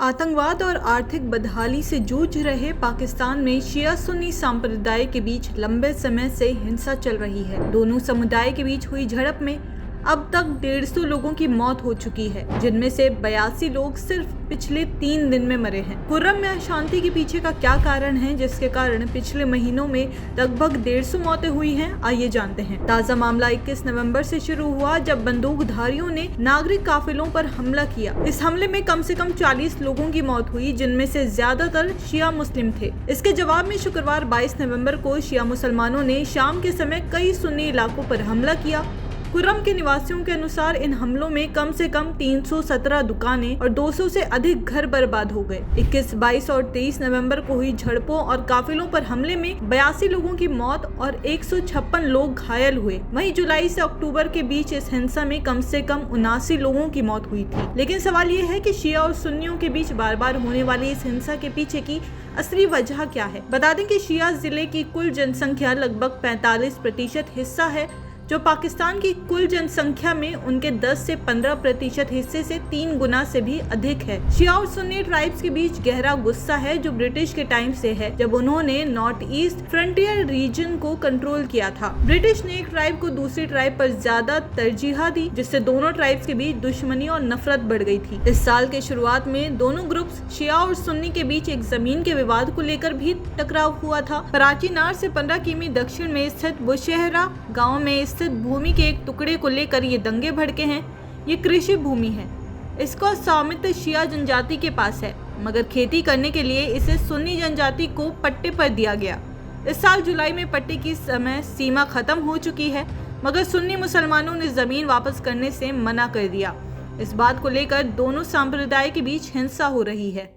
आतंकवाद और आर्थिक बदहाली से जूझ रहे पाकिस्तान में शिया सुन्नी संप्रदाय के बीच लंबे समय से हिंसा चल रही है। दोनों समुदाय के बीच हुई झड़प में अब तक 150 लोगों की मौत हो चुकी है, जिनमें से 82 लोग सिर्फ पिछले 3 दिन में मरे हैं। कुर्रम में अशांति के पीछे का क्या कारण है, जिसके कारण पिछले महीनों में लगभग 150 मौतें हुई हैं? आइए जानते हैं। ताजा मामला 21 नवंबर से शुरू हुआ, जब बंदूकधारियों ने नागरिक काफिलों पर हमला किया। इस हमले में कम से कम 40 लोगों की मौत हुई, जिनमें से ज्यादातर शिया मुस्लिम थे। इसके जवाब में शुक्रवार 22 नवंबर को शिया मुसलमानों ने शाम के समय कई सुन्नी इलाकों पर हमला किया। कुर्रम के निवासियों के अनुसार इन हमलों में कम से कम 317 दुकानें और 200 से अधिक घर बर्बाद हो गए। 21, 22 और 23 नवंबर को हुई झड़पों और काफिलों पर हमले में 82 लोगों की मौत और 156 लोग घायल हुए। वहीं जुलाई से अक्टूबर के बीच इस हिंसा में कम से कम 79 लोगों की मौत हुई थी। लेकिन सवाल ये है कि शिया और सुन्नियों के बीच बार बार होने वाली इस हिंसा के पीछे की असली वजह क्या है। बता दें कि शिया जिले की कुल जनसंख्या लगभग 45% हिस्सा है, जो पाकिस्तान की कुल जनसंख्या में उनके 10 से 15% हिस्से से 3 गुना से भी अधिक है। शिया और सुन्नी ट्राइब्स के बीच गहरा गुस्सा है, जो ब्रिटिश के टाइम से है, जब उन्होंने नॉर्थ ईस्ट फ्रंटियर रीजन को कंट्रोल किया था। ब्रिटिश ने एक ट्राइब को दूसरी ट्राइब पर ज्यादा तरजीह दी, जिससे दोनों ट्राइब्स के बीच दुश्मनी और नफरत बढ़ गई थी। इस साल के शुरुआत में दोनों ग्रुप्स शिया और सुन्नी के बीच एक जमीन के विवाद को लेकर भी टकराव हुआ था। कराची नार से 15 किमी दक्षिण में स्थित बुशहरा गाँव में भूमि के एक टुकड़े को लेकर ये दंगे भड़के हैं। ये कृषि भूमि है, इसका स्वामित्व शिया जनजाति के पास है, मगर खेती करने के लिए इसे सुन्नी जनजाति को पट्टे पर दिया गया। इस साल जुलाई में पट्टे की समय सीमा खत्म हो चुकी है, मगर सुन्नी मुसलमानों ने जमीन वापस करने से मना कर दिया। इस बात को लेकर दोनों संप्रदाय के बीच हिंसा हो रही है।